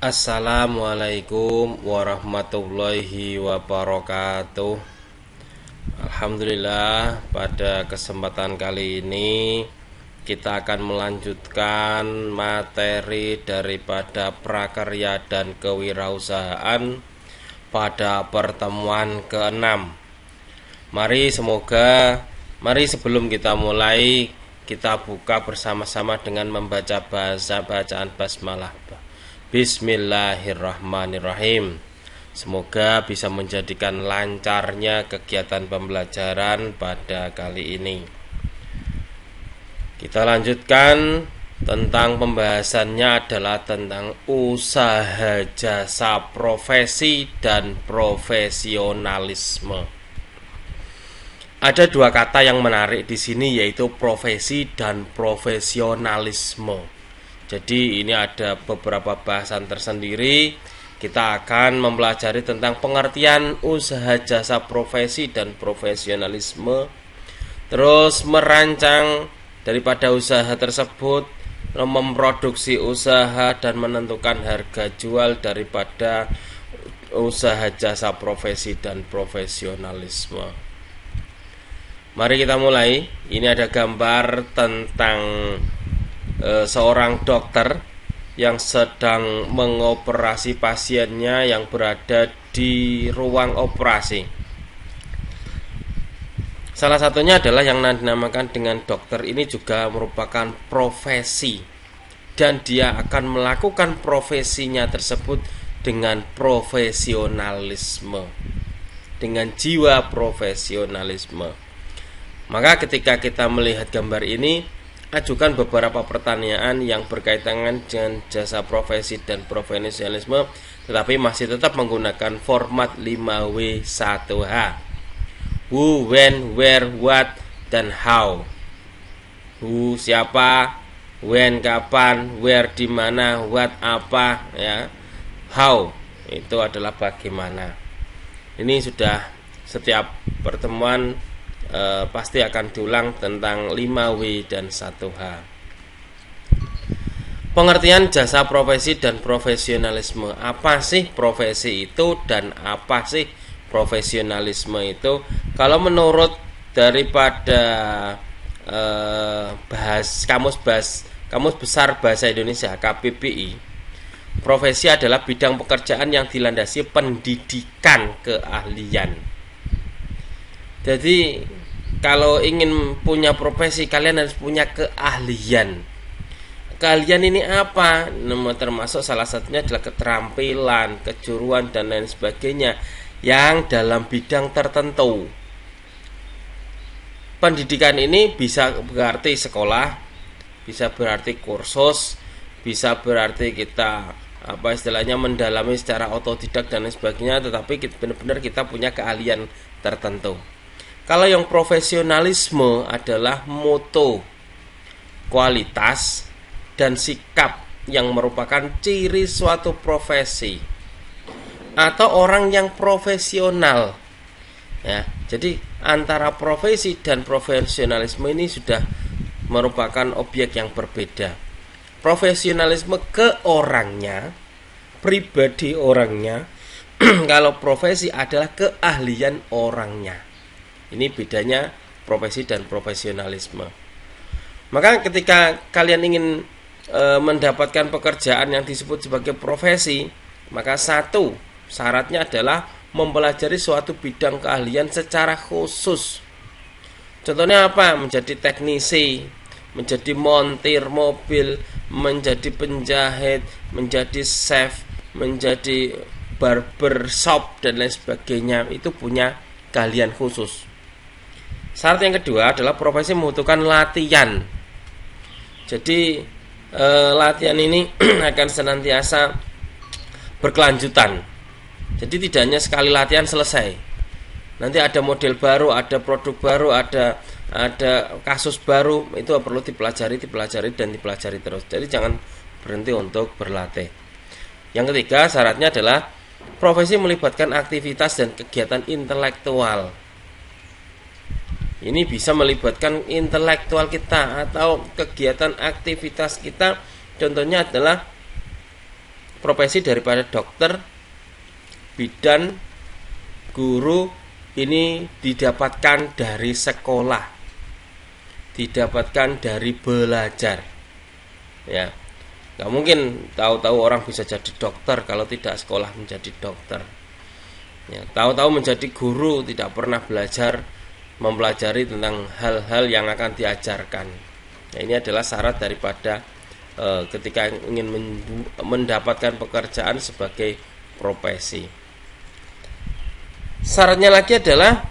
Assalamualaikum warahmatullahi wabarakatuh. Alhamdulillah, pada kesempatan kali ini kita akan melanjutkan materi daripada prakarya dan kewirausahaan pada pertemuan ke-6. Mari sebelum kita mulai, kita buka bersama-sama dengan membaca bacaan basmalah. Bismillahirrahmanirrahim. Semoga bisa menjadikan lancarnya kegiatan pembelajaran pada kali ini. Kita lanjutkan tentang pembahasannya adalah tentang usaha jasa profesi dan profesionalisme. Ada dua kata yang menarik di sini, yaitu profesi dan profesionalisme. Jadi ini ada beberapa bahasan tersendiri. Kita akan mempelajari tentang pengertian usaha jasa profesi dan profesionalisme, terus merancang daripada usaha tersebut, memproduksi usaha dan menentukan harga jual daripada usaha jasa profesi dan profesionalisme. Mari kita mulai. Ini ada gambar tentang seorang dokter yang sedang mengoperasi pasiennya yang berada di ruang operasi. Salah satunya adalah yang dinamakan dengan dokter. Ini juga merupakan profesi, dan dia akan melakukan profesinya tersebut dengan profesionalisme, dengan jiwa profesionalisme. Maka ketika kita melihat gambar ini, ajukan beberapa pertanyaan yang berkaitan dengan jasa profesi dan profesionalisme, tetapi masih tetap menggunakan format 5W1H. Who, when, where, what, dan how. Who siapa, when kapan, where di mana, what apa, ya. How itu adalah bagaimana. Ini sudah setiap pertemuan pasti akan diulang tentang 5W dan 1H. Pengertian jasa profesi dan profesionalisme. Apa sih profesi itu dan apa sih profesionalisme itu? Kalau menurut daripada Kamus Besar Bahasa Indonesia KBBI, profesi adalah bidang pekerjaan yang dilandasi pendidikan keahlian. Jadi kalau ingin punya profesi, kalian harus punya keahlian. Keahlian ini apa? Termasuk salah satunya adalah keterampilan, kejuruan, dan lain sebagainya yang dalam bidang tertentu. Pendidikan ini bisa berarti sekolah, bisa berarti kursus, bisa berarti kita mendalami secara otodidak dan lain sebagainya. Tetapi benar-benar kita punya keahlian tertentu. Kalau yang profesionalisme adalah mutu, kualitas, dan sikap yang merupakan ciri suatu profesi atau orang yang profesional. Ya, jadi antara profesi dan profesionalisme ini sudah merupakan objek yang berbeda. Profesionalisme ke orangnya, pribadi orangnya. Kalau profesi adalah keahlian orangnya. Ini bedanya profesi dan profesionalisme. Maka ketika kalian ingin mendapatkan pekerjaan yang disebut sebagai profesi, maka satu syaratnya adalah mempelajari suatu bidang keahlian secara khusus. Contohnya apa? Menjadi teknisi, menjadi montir mobil, menjadi penjahit, menjadi chef, menjadi barbershop, dan lain sebagainya. Itu punya keahlian khusus. Syarat yang kedua adalah profesi membutuhkan latihan. Jadi latihan ini akan senantiasa berkelanjutan. Jadi tidak hanya sekali latihan selesai. Nanti ada model baru, ada produk baru, ada kasus baru. Itu perlu dipelajari terus. Jadi jangan berhenti untuk berlatih. Yang ketiga syaratnya adalah profesi melibatkan aktivitas dan kegiatan intelektual. Ini bisa melibatkan intelektual kita atau kegiatan aktivitas kita. Contohnya adalah profesi daripada dokter, bidan, guru ini didapatkan dari sekolah, didapatkan dari belajar. Ya, nggak mungkin tahu-tahu orang bisa jadi dokter kalau tidak sekolah menjadi dokter. Ya, tahu-tahu menjadi guru tidak pernah mempelajari tentang hal-hal yang akan diajarkan. Nah, ini adalah syarat daripada ketika ingin mendapatkan pekerjaan sebagai profesi. Syaratnya lagi adalah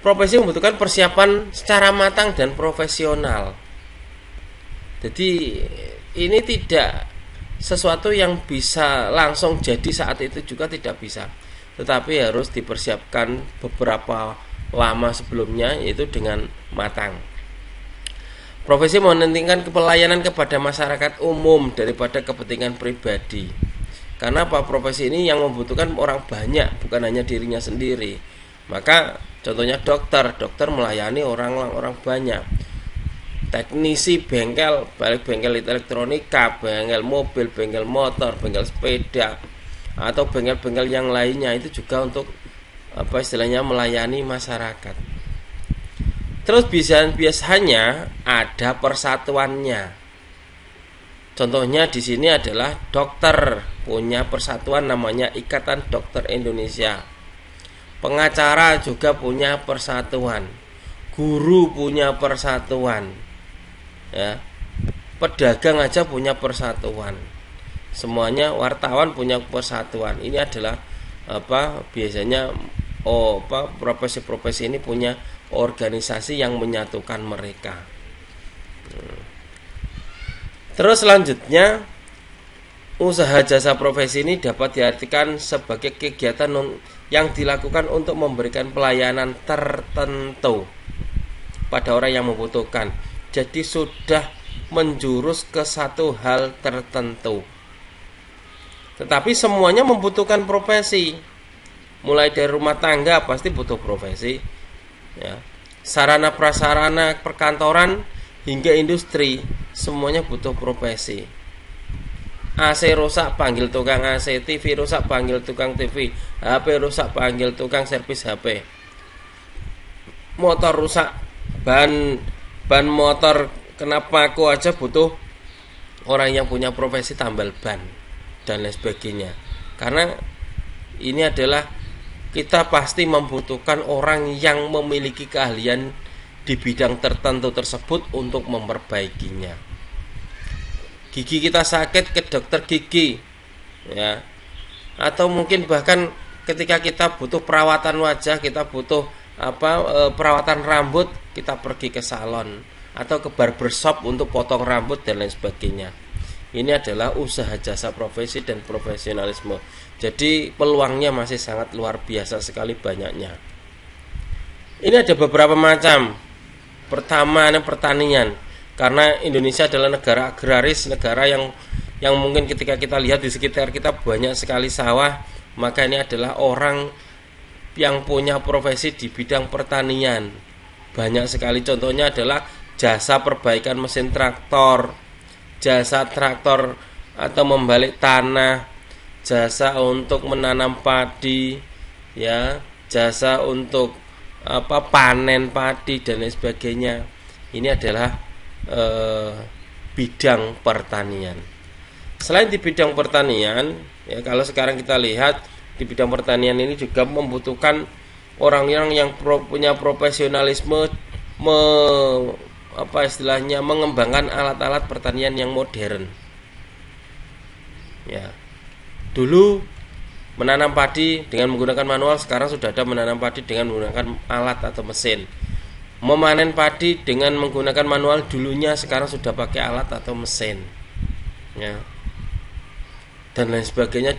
profesi membutuhkan persiapan secara matang dan profesional. Jadi ini tidak sesuatu yang bisa langsung jadi saat itu juga, tidak bisa, tetapi harus dipersiapkan beberapa lama sebelumnya, yaitu dengan matang. Profesi mementingkan pelayanan kepada masyarakat umum daripada kepentingan pribadi. Karena apa? Profesi ini yang membutuhkan orang banyak, bukan hanya dirinya sendiri. Maka contohnya dokter melayani orang banyak. Teknisi bengkel, balik bengkel elektronika, bengkel mobil, bengkel motor, bengkel sepeda, atau bengkel-bengkel yang lainnya, itu juga untuk melayani masyarakat. Terus biasanya ada persatuannya. Contohnya di sini adalah dokter punya persatuan namanya Ikatan Dokter Indonesia. Pengacara juga punya persatuan. Guru punya persatuan. Ya. Pedagang aja punya persatuan. Semuanya, wartawan punya persatuan. Ini adalah biasanya profesi-profesi ini punya organisasi yang menyatukan mereka. Terus selanjutnya, usaha jasa profesi ini dapat diartikan sebagai kegiatan yang dilakukan untuk memberikan pelayanan tertentu pada orang yang membutuhkan. Jadi sudah menjurus ke satu hal tertentu. Tetapi semuanya membutuhkan profesi. Mulai dari rumah tangga pasti butuh profesi. Ya. Sarana prasarana perkantoran hingga industri semuanya butuh profesi. AC rusak panggil tukang AC, TV rusak panggil tukang TV, HP rusak panggil tukang servis HP. Motor rusak, ban motor kena paku aja butuh orang yang punya profesi tambal ban dan lain sebagainya. Karena ini adalah kita pasti membutuhkan orang yang memiliki keahlian di bidang tertentu tersebut untuk memperbaikinya. Gigi kita sakit, ke dokter gigi, ya. Atau mungkin bahkan ketika kita butuh perawatan wajah, kita butuh perawatan rambut, kita pergi ke salon atau ke barbershop untuk potong rambut dan lain sebagainya. Ini adalah usaha jasa profesi dan profesionalisme. Jadi peluangnya masih sangat luar biasa sekali banyaknya. Ini ada beberapa macam. Pertama, pertanian. Karena Indonesia adalah negara agraris, negara yang mungkin ketika kita lihat di sekitar kita banyak sekali sawah, maka ini adalah orang yang punya profesi di bidang pertanian. Banyak sekali, contohnya adalah jasa perbaikan mesin traktor, jasa traktor atau membalik tanah, jasa untuk menanam padi, ya, jasa untuk panen padi dan lain sebagainya. Ini adalah bidang pertanian. Selain di bidang pertanian, ya, kalau sekarang kita lihat di bidang pertanian ini juga membutuhkan orang-orang yang punya profesionalisme, mengembangkan alat-alat pertanian yang modern. Ya. Dulu menanam padi dengan menggunakan manual, sekarang sudah ada menanam padi dengan menggunakan alat atau mesin. Memanen padi dengan menggunakan manual dulunya, sekarang sudah pakai alat atau mesin. Ya. Dan lain sebagainya.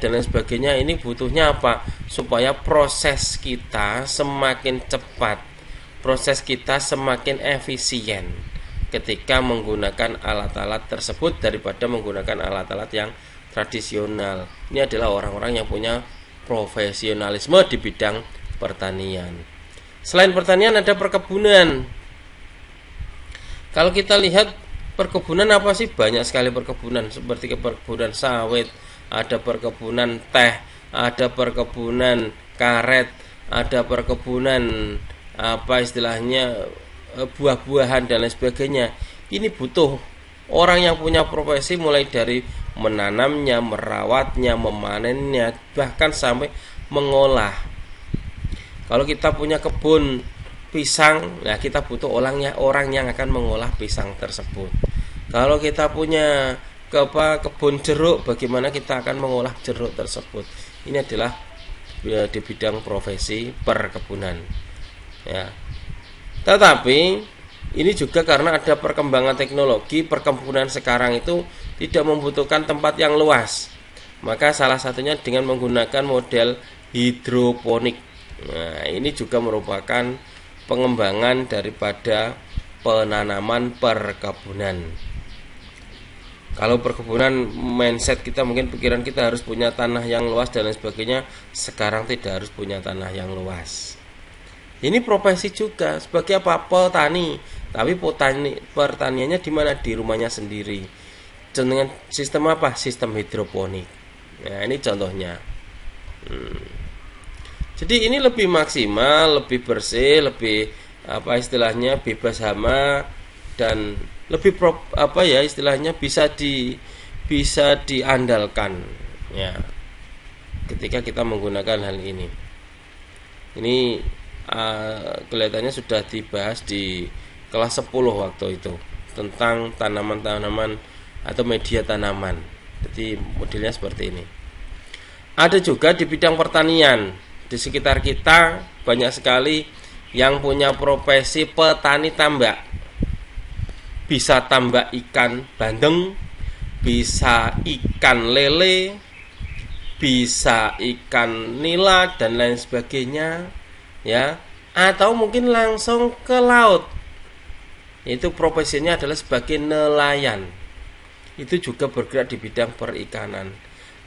Ini butuhnya apa? Supaya proses kita semakin cepat, proses kita semakin efisien ketika menggunakan alat-alat tersebut daripada menggunakan alat-alat yang tradisional. Ini adalah orang-orang yang punya profesionalisme di bidang pertanian. Selain pertanian ada perkebunan. Kalau kita lihat perkebunan apa sih? Banyak sekali perkebunan, seperti perkebunan sawit, ada perkebunan teh, ada perkebunan karet, ada perkebunan apa istilahnya buah-buahan dan lain sebagainya. Ini butuh orang yang punya profesi mulai dari menanamnya, merawatnya, memanennya, bahkan sampai mengolah. Kalau kita punya kebun pisang, nah kita butuh orang yang akan mengolah pisang tersebut. Kalau kita punya kebun jeruk, bagaimana kita akan mengolah jeruk tersebut? Ini adalah di bidang profesi perkebunan. Ya. Tetapi ini juga karena ada perkembangan teknologi, perkebunan sekarang itu tidak membutuhkan tempat yang luas. Maka salah satunya dengan menggunakan model hidroponik. Nah, ini juga merupakan pengembangan daripada penanaman perkebunan. Kalau perkebunan mindset kita, mungkin pikiran kita harus punya tanah yang luas dan lain sebagainya. Sekarang tidak harus punya tanah yang luas. Ini profesi juga sebagai apa? Petani. Tapi pertaniannya di mana? Di rumahnya sendiri. Dengan sistem apa? Sistem hidroponik. Nah, ini contohnya. Jadi ini lebih maksimal, lebih bersih, lebih apa istilahnya bebas hama dan lebih istilahnya bisa diandalkan ya ketika kita menggunakan hal ini. Ini kelihatannya sudah dibahas di kelas 10 waktu itu tentang tanaman-tanaman atau media tanaman. Jadi modelnya seperti ini. Ada juga di bidang pertanian. Di sekitar kita banyak sekali yang punya profesi petani tambak. Bisa tambak ikan bandeng, bisa ikan lele, bisa ikan nila dan lain sebagainya, ya. Atau mungkin langsung ke laut. Itu profesinya adalah sebagai nelayan. Itu juga bergerak di bidang perikanan.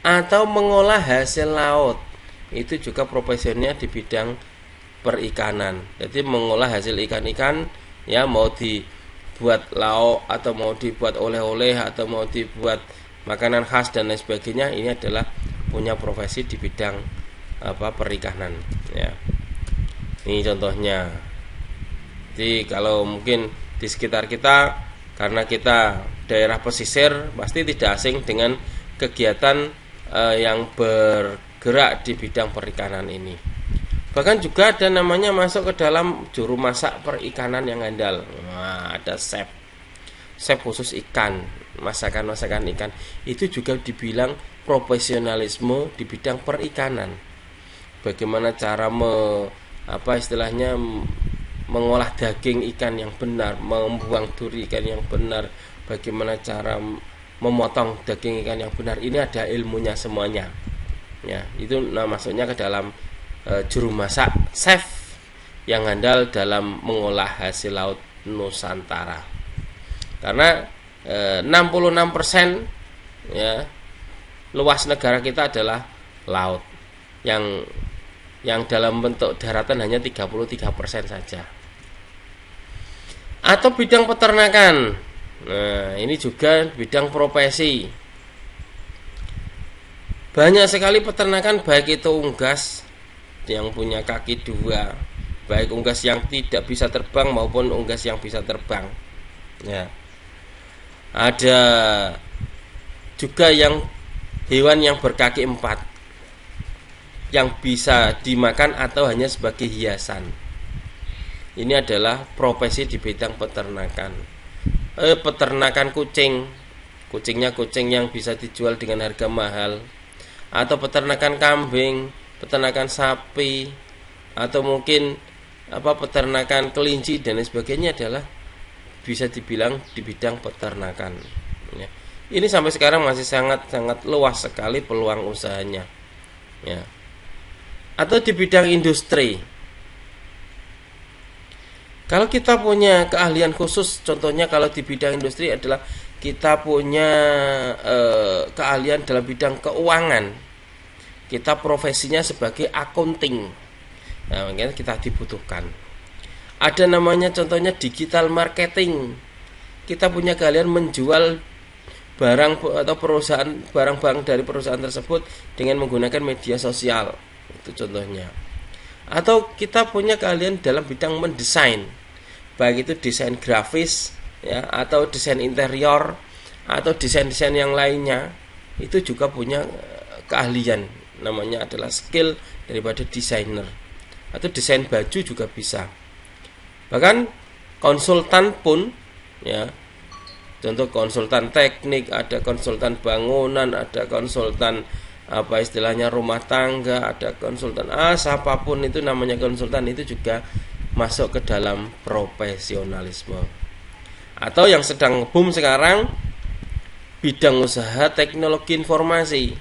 Atau mengolah hasil laut. Itu juga profesinya di bidang perikanan. Jadi mengolah hasil ikan-ikan, ya, mau dibuat lauk atau mau dibuat oleh-oleh atau mau dibuat makanan khas dan lain sebagainya, ini adalah punya profesi di bidang perikanan, ya. Ini contohnya. Jadi kalau mungkin di sekitar kita, karena kita daerah pesisir, pasti tidak asing dengan kegiatan yang bergerak di bidang perikanan ini. Bahkan juga ada namanya masuk ke dalam juru masak perikanan yang handal. Nah, ada chef khusus ikan, masakan ikan. Itu juga dibilang profesionalisme di bidang perikanan. Bagaimana cara mengolah daging ikan yang benar, membuang duri ikan yang benar, bagaimana cara memotong daging ikan yang benar. Ini ada ilmunya semuanya. Ya, itu masuknya ke dalam juru masak chef yang handal dalam mengolah hasil laut Nusantara. Karena 66% ya luas negara kita adalah laut. Yang dalam bentuk daratan hanya 33% saja. Atau bidang peternakan. Nah, ini juga bidang profesi. Banyak sekali peternakan, baik itu unggas yang punya kaki 2, baik unggas yang tidak bisa terbang maupun unggas yang bisa terbang. Ya. Ada juga yang hewan yang berkaki 4 yang bisa dimakan atau hanya sebagai hiasan. Ini adalah profesi di bidang peternakan. Peternakan kucing. Kucingnya kucing yang bisa dijual dengan harga mahal. Atau peternakan kambing, peternakan sapi, atau mungkin peternakan kelinci dan lain sebagainya adalah bisa dibilang di bidang peternakan. Ya. Ini sampai sekarang masih sangat luas sekali peluang usahanya. Ya. Atau di bidang industri. Kalau kita punya keahlian khusus, contohnya kalau di bidang industri adalah kita punya keahlian dalam bidang keuangan. Kita profesinya sebagai accounting. Nah, makanya kita dibutuhkan. Ada namanya contohnya digital marketing. Kita punya keahlian menjual barang atau perusahaan barang-barang dari perusahaan tersebut dengan menggunakan media sosial. Itu contohnya. Atau kita punya keahlian dalam bidang mendesain, baik itu desain grafis ya, atau desain interior, atau desain-desain yang lainnya, itu juga punya keahlian, namanya adalah skill daripada desainer. Atau desain baju juga bisa. Bahkan konsultan pun ya, contoh konsultan teknik, ada konsultan bangunan, ada konsultan apa istilahnya rumah tangga, ada konsultan siapapun itu namanya konsultan, itu juga masuk ke dalam profesionalisme. Atau yang sedang boom sekarang, bidang usaha teknologi informasi,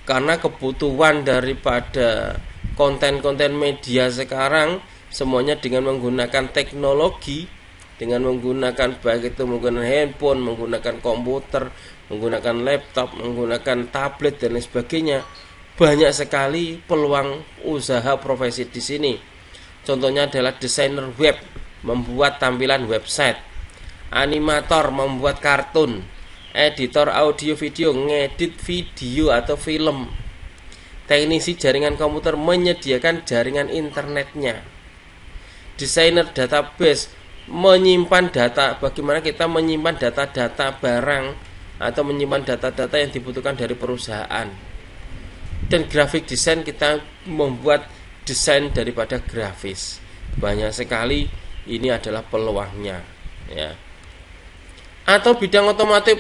karena kebutuhan daripada konten-konten media sekarang semuanya dengan menggunakan teknologi, dengan menggunakan baik itu menggunakan handphone, menggunakan komputer, menggunakan laptop, menggunakan tablet dan lain sebagainya. Banyak sekali peluang usaha profesi di sini. Contohnya adalah desainer web, membuat tampilan website, animator, membuat kartun, editor audio video, ngedit video atau film, teknisi jaringan komputer, menyediakan jaringan internetnya, desainer database, menyimpan data, bagaimana kita menyimpan data-data barang atau menyimpan data-data yang dibutuhkan dari perusahaan. Dan graphic design, kita membuat desain daripada grafis. Banyak sekali ini adalah peluangnya ya. Atau bidang otomotif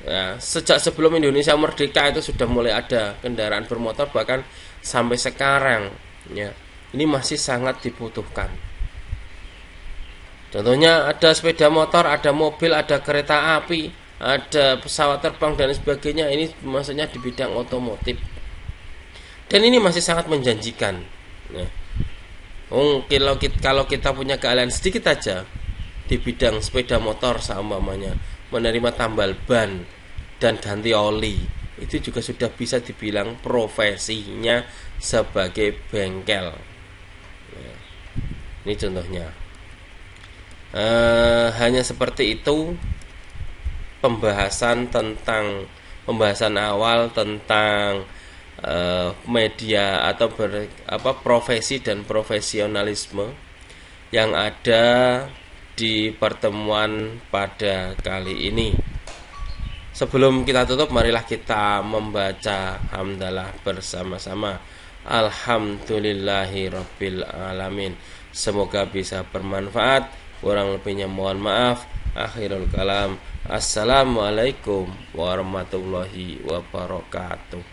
ya, sejak sebelum Indonesia merdeka itu sudah mulai ada kendaraan bermotor, bahkan sampai sekarang ya, ini masih sangat dibutuhkan. Contohnya ada sepeda motor, ada mobil, ada kereta api, ada pesawat terbang dan sebagainya. Ini maksudnya di bidang otomotif. Dan ini masih sangat menjanjikan. Nah, kalau kita punya keahlian sedikit aja di bidang sepeda motor seumpamanya, menerima tambal ban dan ganti oli, itu juga sudah bisa dibilang profesinya sebagai bengkel. Nah, ini contohnya. Hanya seperti itu pembahasan awal tentang media atau profesi dan profesionalisme yang ada di pertemuan pada kali ini. Sebelum kita tutup, marilah kita membaca hamdalah bersama-sama. Alhamdulillahirabbil alamin. Semoga bisa bermanfaat. Kurang lebihnya mohon maaf. Akhirul kalam. Assalamualaikum warahmatullahi wabarakatuh.